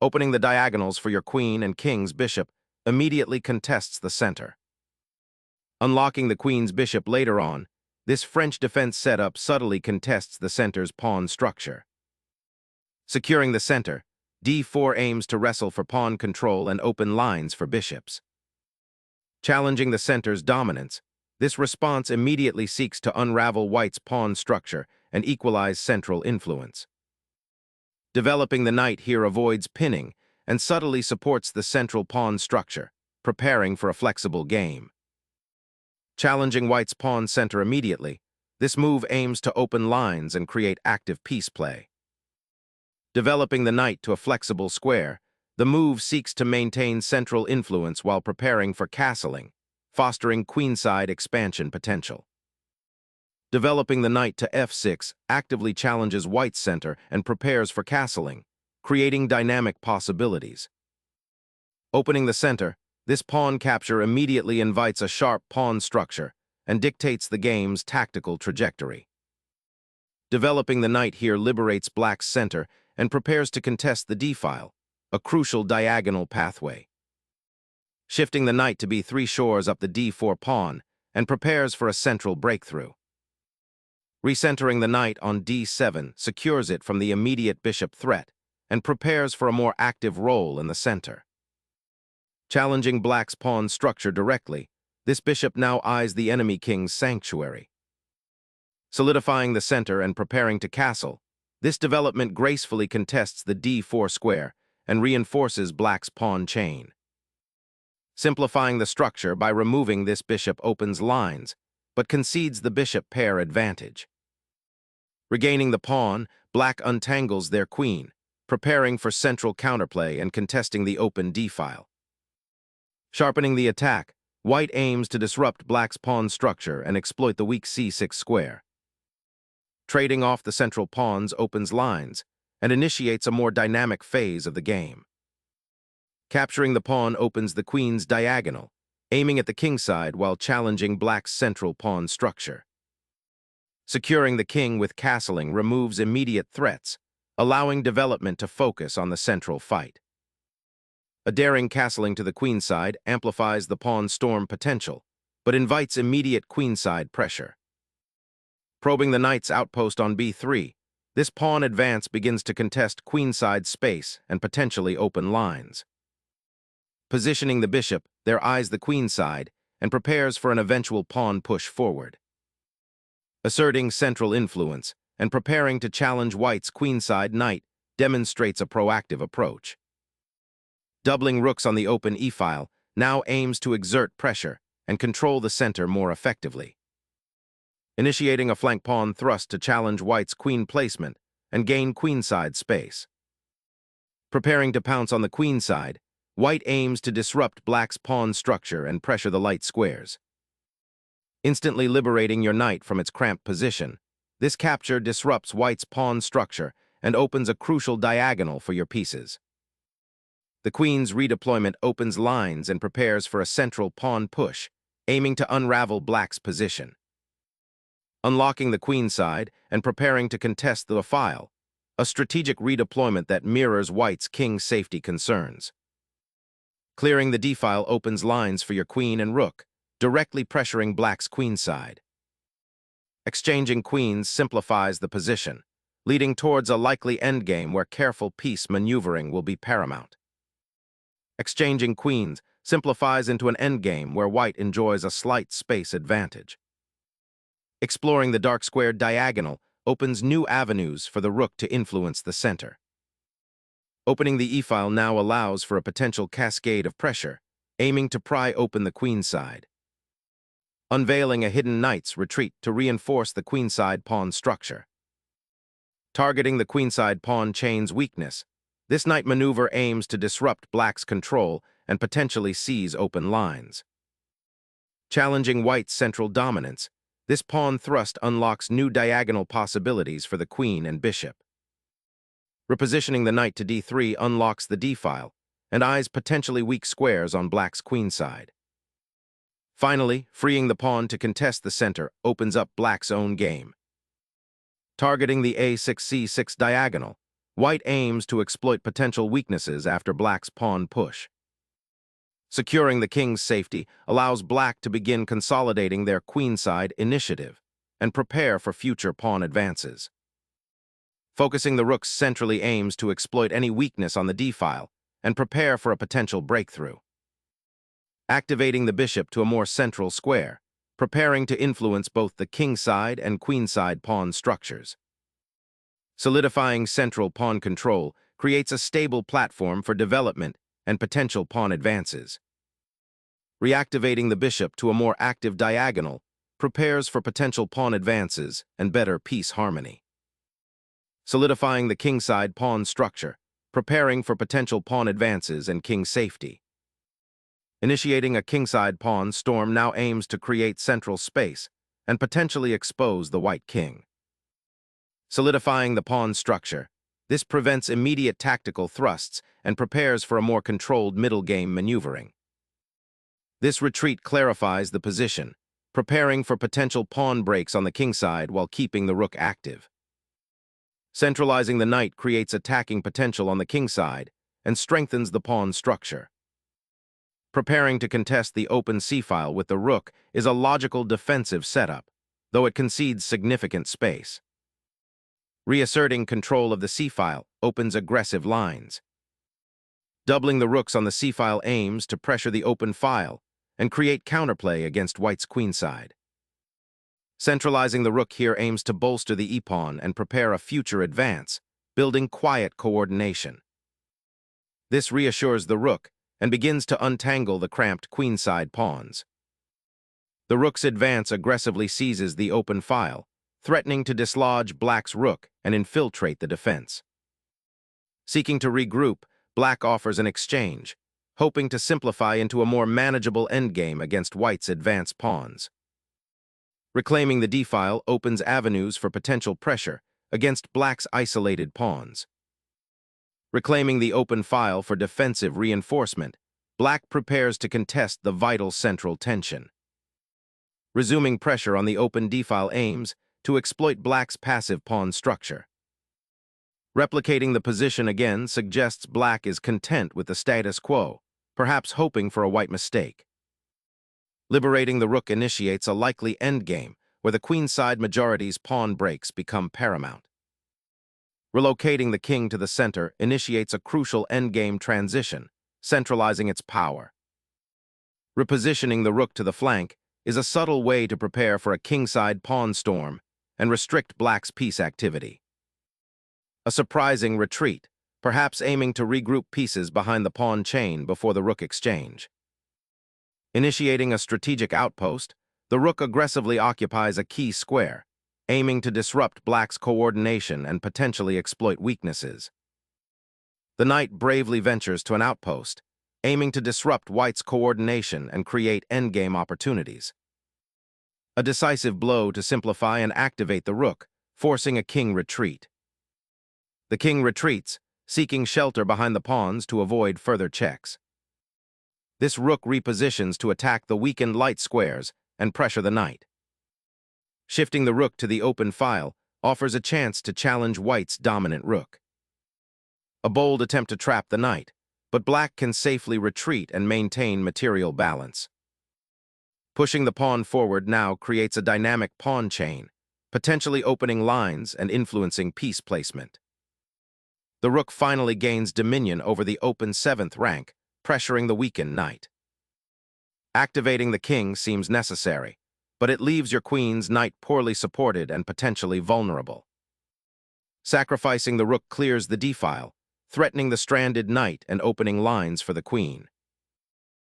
Opening the diagonals for your queen and king's bishop immediately contests the center. Unlocking the queen's bishop later on, this French defense setup subtly contests the center's pawn structure. Securing the center, d4 aims to wrestle for pawn control and open lines for bishops. Challenging the center's dominance, this response immediately seeks to unravel white's pawn structure and equalize central influence. Developing the knight here avoids pinning and subtly supports the central pawn structure, preparing for a flexible game. Challenging white's pawn center immediately, this move aims to open lines and create active piece play. Developing the knight to a flexible square, the move seeks to maintain central influence while preparing for castling, fostering queenside expansion potential. Developing the knight to f6 actively challenges white's center and prepares for castling, creating dynamic possibilities. Opening the center, this pawn capture immediately invites a sharp pawn structure and dictates the game's tactical trajectory. Developing the knight here liberates black's center and prepares to contest the d-file, a crucial diagonal pathway. Shifting the knight to b3 shores up the d4 pawn and prepares for a central breakthrough. Recentering the knight on d7 secures it from the immediate bishop threat and prepares for a more active role in the center. Challenging black's pawn structure directly, this bishop now eyes the enemy king's sanctuary. Solidifying the center and preparing to castle, this development gracefully contests the d4 square and reinforces black's pawn chain. Simplifying the structure by removing this bishop opens lines, but concedes the bishop pair advantage. Regaining the pawn, black untangles their queen, preparing for central counterplay and contesting the open d-file. Sharpening the attack, white aims to disrupt black's pawn structure and exploit the weak c6 square. Trading off the central pawns opens lines and initiates a more dynamic phase of the game. Capturing the pawn opens the queen's diagonal, aiming at the kingside while challenging black's central pawn structure. Securing the king with castling removes immediate threats, allowing development to focus on the central fight. A daring castling to the queenside amplifies the pawn storm potential, but invites immediate queenside pressure. Probing the knight's outpost on b3, this pawn advance begins to contest queenside space and potentially open lines. Positioning the bishop, there eyes the queenside and prepares for an eventual pawn push forward. Asserting central influence and preparing to challenge white's queenside knight demonstrates a proactive approach. Doubling rooks on the open e-file now aims to exert pressure and control the center more effectively. Initiating a flank pawn thrust to challenge white's queen placement and gain queenside space. Preparing to pounce on the queenside, white aims to disrupt black's pawn structure and pressure the light squares. Instantly liberating your knight from its cramped position, this capture disrupts white's pawn structure and opens a crucial diagonal for your pieces. The queen's redeployment opens lines and prepares for a central pawn push, aiming to unravel black's position. Unlocking the queenside and preparing to contest the file, a strategic redeployment that mirrors white's king safety concerns. Clearing the d-file opens lines for your queen and rook, directly pressuring black's queenside. Exchanging queens simplifies the position, leading towards a likely endgame where careful piece maneuvering will be paramount. Exchanging queens simplifies into an endgame where white enjoys a slight space advantage. Exploring the dark square diagonal opens new avenues for the rook to influence the center. Opening the e-file now allows for a potential cascade of pressure, aiming to pry open the queenside. Unveiling a hidden knight's retreat to reinforce the queenside pawn structure. Targeting the queenside pawn chain's weakness, this knight maneuver aims to disrupt black's control and potentially seize open lines. Challenging white's central dominance, this pawn thrust unlocks new diagonal possibilities for the queen and bishop. Repositioning the knight to d3 unlocks the d-file and eyes potentially weak squares on black's queenside. Finally, freeing the pawn to contest the center opens up black's own game. Targeting the a6-c6 diagonal, White aims to exploit potential weaknesses after black's pawn push. Securing the king's safety allows black to begin consolidating their queenside initiative and prepare for future pawn advances. Focusing the rooks centrally aims to exploit any weakness on the d-file and prepare for a potential breakthrough. Activating the bishop to a more central square, preparing to influence both the kingside and queenside pawn structures. Solidifying central pawn control creates a stable platform for development and potential pawn advances. Reactivating the bishop to a more active diagonal prepares for potential pawn advances and better piece harmony. Solidifying the kingside pawn structure, preparing for potential pawn advances and king safety. Initiating a kingside pawn storm now aims to create central space and potentially expose the white king. Solidifying the pawn structure, this prevents immediate tactical thrusts and prepares for a more controlled middle-game maneuvering. This retreat clarifies the position, preparing for potential pawn breaks on the kingside while keeping the rook active. Centralizing the knight creates attacking potential on the kingside and strengthens the pawn structure. Preparing to contest the open c-file with the rook is a logical defensive setup, though it concedes significant space. Reasserting control of the c-file opens aggressive lines. Doubling the rooks on the c-file aims to pressure the open file and create counterplay against white's queenside. Centralizing the rook here aims to bolster the e-pawn and prepare a future advance, building quiet coordination. This reassures the rook and begins to untangle the cramped queenside pawns. The rook's advance aggressively seizes the open file, threatening to dislodge black's rook and infiltrate the defense. Seeking to regroup, black offers an exchange, hoping to simplify into a more manageable endgame against white's advanced pawns. Reclaiming the d-file opens avenues for potential pressure against black's isolated pawns. Reclaiming the open file for defensive reinforcement, black prepares to contest the vital central tension. Resuming pressure on the open d-file aims to exploit black's passive pawn structure. Replicating the position again suggests black is content with the status quo, perhaps hoping for a white mistake. Liberating the rook initiates a likely endgame where the queenside majority's pawn breaks become paramount. Relocating the king to the center initiates a crucial endgame transition, centralizing its power. Repositioning the rook to the flank is a subtle way to prepare for a kingside pawn storm and restrict black's piece activity. A surprising retreat, perhaps aiming to regroup pieces behind the pawn chain before the rook exchange. Initiating a strategic outpost, the rook aggressively occupies a key square, aiming to disrupt black's coordination and potentially exploit weaknesses. The knight bravely ventures to an outpost, aiming to disrupt white's coordination and create endgame opportunities. A decisive blow to simplify and activate the rook, forcing a king retreat. The king retreats, seeking shelter behind the pawns to avoid further checks. This rook repositions to attack the weakened light squares and pressure the knight. Shifting the rook to the open file offers a chance to challenge white's dominant rook. A bold attempt to trap the knight, but black can safely retreat and maintain material balance. Pushing the pawn forward now creates a dynamic pawn chain, potentially opening lines and influencing piece placement. The rook finally gains dominion over the open 7th rank, pressuring the weakened knight. Activating the king seems necessary, but it leaves your queen's knight poorly supported and potentially vulnerable. Sacrificing the rook clears the d-file, threatening the stranded knight and opening lines for the queen.